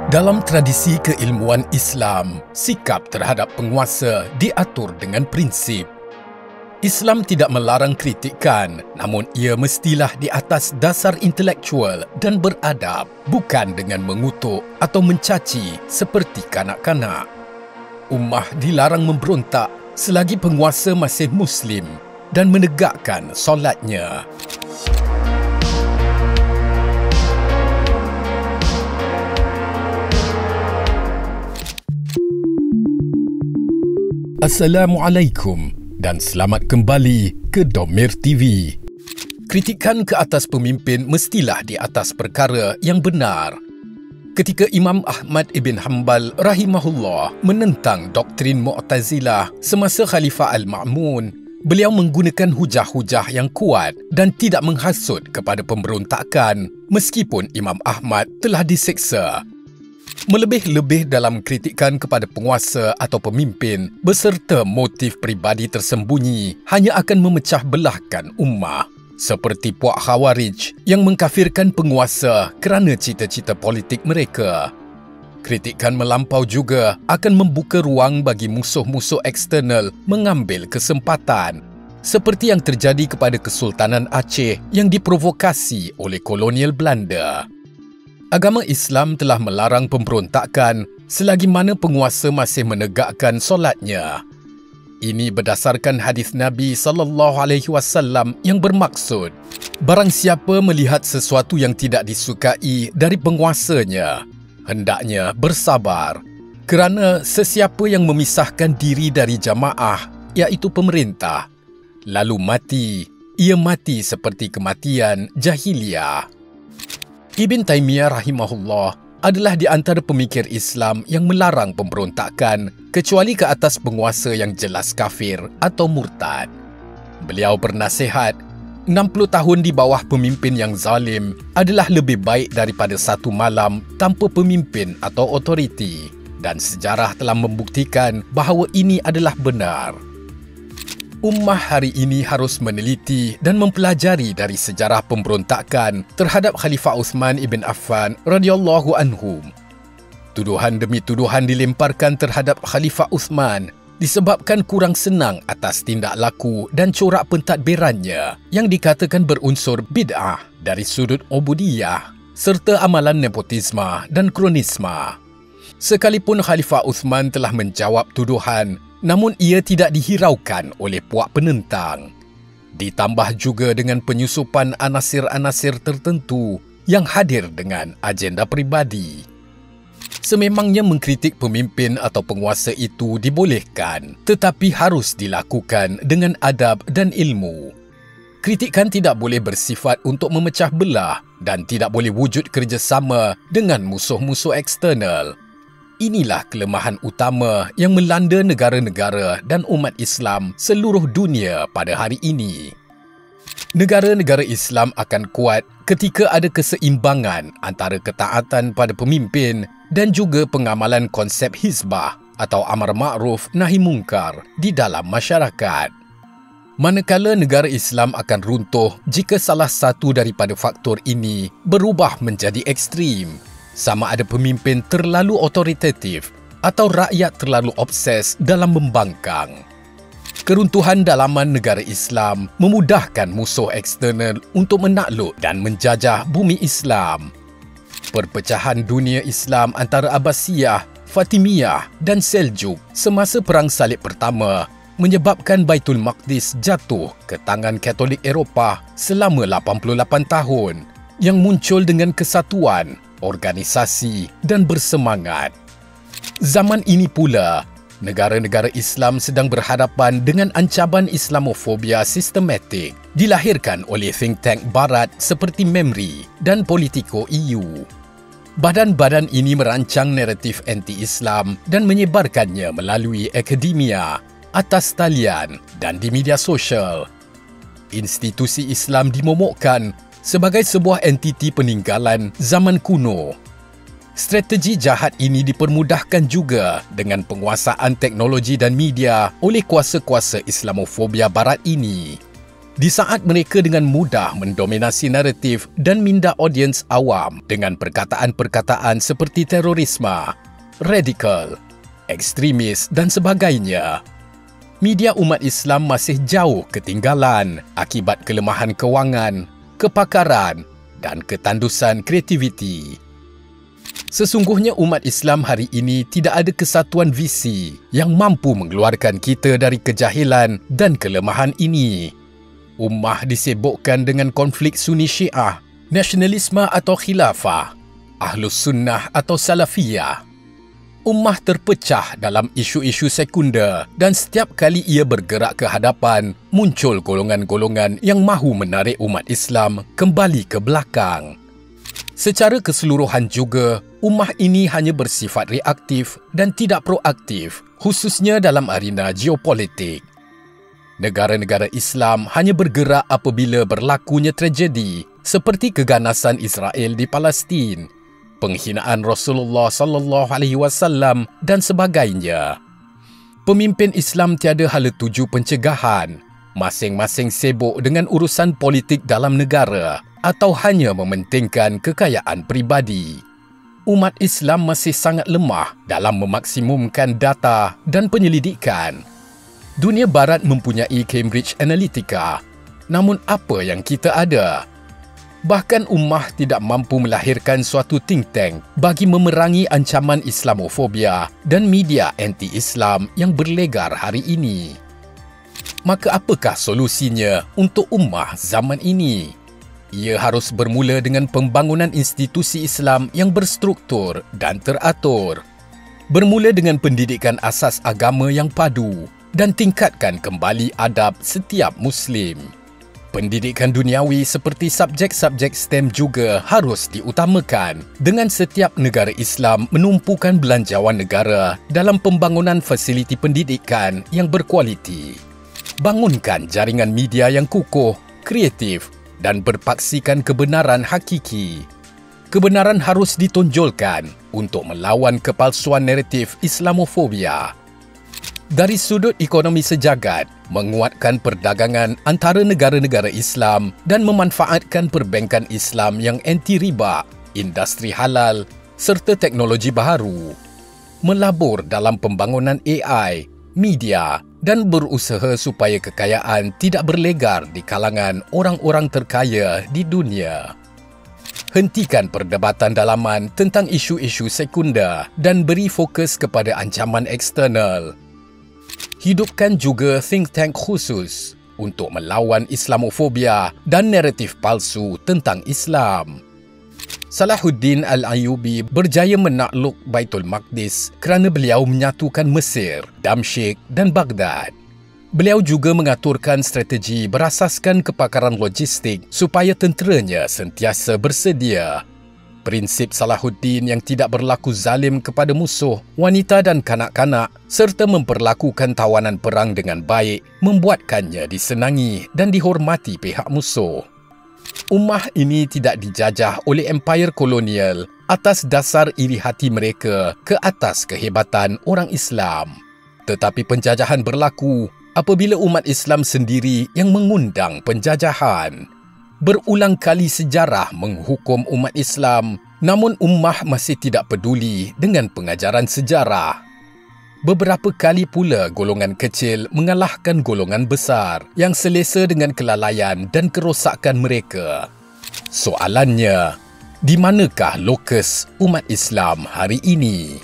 Dalam tradisi keilmuan Islam, sikap terhadap penguasa diatur dengan prinsip. Islam tidak melarang kritikan, namun ia mestilah di atas dasar intelektual dan beradab, bukan dengan mengutuk atau mencaci seperti kanak-kanak. Ummah dilarang memberontak selagi penguasa masih Muslim dan menegakkan solatnya. Assalamualaikum dan selamat kembali ke Domer TV. Kritikan ke atas pemimpin mestilah di atas perkara yang benar. Ketika Imam Ahmad ibn Hanbal rahimahullah menentang doktrin Mu'tazilah semasa Khalifah Al-Ma'mun, beliau menggunakan hujah-hujah yang kuat dan tidak menghasut kepada pemberontakan meskipun Imam Ahmad telah diseksa. Melebih-lebih dalam kritikan kepada penguasa atau pemimpin beserta motif peribadi tersembunyi hanya akan memecah belahkan ummah, seperti puak Khawarij yang mengkafirkan penguasa kerana cita-cita politik mereka. Kritikan melampau juga akan membuka ruang bagi musuh-musuh eksternal mengambil kesempatan, seperti yang terjadi kepada Kesultanan Aceh yang diprovokasi oleh kolonial Belanda. Agama Islam telah melarang pemberontakan selagi mana penguasa masih menegakkan solatnya. Ini berdasarkan hadis Nabi SAW yang bermaksud, barang siapa melihat sesuatu yang tidak disukai dari penguasanya, hendaknya bersabar, kerana sesiapa yang memisahkan diri dari jamaah, iaitu pemerintah, lalu mati, ia mati seperti kematian jahiliyah. Ibn Taymiyah rahimahullah adalah di antara pemikir Islam yang melarang pemberontakan kecuali ke atas penguasa yang jelas kafir atau murtad. Beliau bernasihat, 60 tahun di bawah pemimpin yang zalim adalah lebih baik daripada satu malam tanpa pemimpin atau otoriti, dan sejarah telah membuktikan bahawa ini adalah benar. Ummah hari ini harus meneliti dan mempelajari dari sejarah pemberontakan terhadap Khalifah Uthman ibn Affan radhiyallahu anhu. Tuduhan demi tuduhan dilemparkan terhadap Khalifah Uthman disebabkan kurang senang atas tindak laku dan corak pentadbirannya yang dikatakan berunsur bid'ah dari sudut ubudiyah serta amalan nepotisme dan kronisme. Sekalipun Khalifah Uthman telah menjawab tuduhan, namun ia tidak dihiraukan oleh puak penentang. Ditambah juga dengan penyusupan anasir-anasir tertentu yang hadir dengan agenda peribadi. Sememangnya mengkritik pemimpin atau penguasa itu dibolehkan, tetapi harus dilakukan dengan adab dan ilmu. Kritikan tidak boleh bersifat untuk memecah belah dan tidak boleh wujud kerjasama dengan musuh-musuh eksternal. Inilah kelemahan utama yang melanda negara-negara dan umat Islam seluruh dunia pada hari ini. Negara-negara Islam akan kuat ketika ada keseimbangan antara ketaatan pada pemimpin dan juga pengamalan konsep hizbah atau amar ma'ruf nahi mungkar di dalam masyarakat. Manakala negara Islam akan runtuh jika salah satu daripada faktor ini berubah menjadi ekstrim, sama ada pemimpin terlalu otoritatif atau rakyat terlalu obses dalam membangkang. Keruntuhan dalaman negara Islam memudahkan musuh eksternal untuk menakluk dan menjajah bumi Islam. Perpecahan dunia Islam antara Abbasiyah, Fatimiyah dan Seljuk semasa Perang Salib Pertama menyebabkan Baitul Maqdis jatuh ke tangan Katolik Eropah selama 88 tahun yang muncul dengan kesatuan, organisasi dan bersemangat. Zaman ini pula, negara-negara Islam sedang berhadapan dengan ancaman Islamofobia sistematik dilahirkan oleh think tank barat seperti MEMRI dan Politico EU. Badan-badan ini merancang naratif anti-Islam dan menyebarkannya melalui akademia, atas talian dan di media sosial. Institusi Islam dimomokkan sebagai sebuah entiti peninggalan zaman kuno. Strategi jahat ini dipermudahkan juga dengan penguasaan teknologi dan media oleh kuasa-kuasa Islamofobia barat ini. Di saat mereka dengan mudah mendominasi naratif dan minda audiens awam dengan perkataan-perkataan seperti terorisme, radikal, ekstremis dan sebagainya, media umat Islam masih jauh ketinggalan akibat kelemahan kewangan, kepakaran dan ketandusan kreativiti. Sesungguhnya umat Islam hari ini tidak ada kesatuan visi yang mampu mengeluarkan kita dari kejahilan dan kelemahan ini. Ummah disibukkan dengan konflik Sunni Syiah, nasionalisme atau khilafah, Ahlus Sunnah atau Salafiyah. Ummah terpecah dalam isu-isu sekunder dan setiap kali ia bergerak ke hadapan, muncul golongan-golongan yang mahu menarik umat Islam kembali ke belakang. Secara keseluruhan juga, ummah ini hanya bersifat reaktif dan tidak proaktif, khususnya dalam arena geopolitik. Negara-negara Islam hanya bergerak apabila berlakunya tragedi seperti keganasan Israel di Palestin, penghinaan Rasulullah sallallahu alaihi wasallam dan sebagainya. Pemimpin Islam tiada hala tuju pencegahan, masing-masing sibuk dengan urusan politik dalam negara atau hanya mementingkan kekayaan peribadi. Umat Islam masih sangat lemah dalam memaksimumkan data dan penyelidikan. Dunia Barat mempunyai Cambridge Analytica, namun apa yang kita ada? Bahkan ummah tidak mampu melahirkan suatu think tank bagi memerangi ancaman Islamofobia dan media anti-Islam yang berlegar hari ini. Maka apakah solusinya untuk ummah zaman ini? Ia harus bermula dengan pembangunan institusi Islam yang berstruktur dan teratur. Bermula dengan pendidikan asas agama yang padu dan tingkatkan kembali adab setiap Muslim. Pendidikan duniawi seperti subjek-subjek STEM juga harus diutamakan dengan setiap negara Islam menumpukan belanjawan negara dalam pembangunan fasiliti pendidikan yang berkualiti. Bangunkan jaringan media yang kukuh, kreatif dan berpaksikan kebenaran hakiki. Kebenaran harus ditonjolkan untuk melawan kepalsuan naratif Islamofobia. Dari sudut ekonomi sejagat, menguatkan perdagangan antara negara-negara Islam dan memanfaatkan perbankan Islam yang anti riba, industri halal serta teknologi baharu. Melabur dalam pembangunan AI, media dan berusaha supaya kekayaan tidak berlegar di kalangan orang-orang terkaya di dunia. Hentikan perdebatan dalaman tentang isu-isu sekunder dan beri fokus kepada ancaman eksternal. Hidupkan juga think tank khusus untuk melawan Islamofobia dan naratif palsu tentang Islam. Salahuddin Al-Ayyubi berjaya menakluk Baitul Maqdis kerana beliau menyatukan Mesir, Damsyik dan Baghdad. Beliau juga mengaturkan strategi berasaskan kepakaran logistik supaya tenteranya sentiasa bersedia. Prinsip Salahuddin yang tidak berlaku zalim kepada musuh, wanita dan kanak-kanak serta memperlakukan tawanan perang dengan baik membuatkannya disenangi dan dihormati pihak musuh. Ummah ini tidak dijajah oleh empayar kolonial atas dasar iri hati mereka ke atas kehebatan orang Islam. Tetapi penjajahan berlaku apabila umat Islam sendiri yang mengundang penjajahan. Berulang kali sejarah menghukum umat Islam, namun ummah masih tidak peduli dengan pengajaran sejarah. Beberapa kali pula golongan kecil mengalahkan golongan besar yang selesa dengan kelalaian dan kerosakan mereka. Soalannya, di manakah lokus umat Islam hari ini?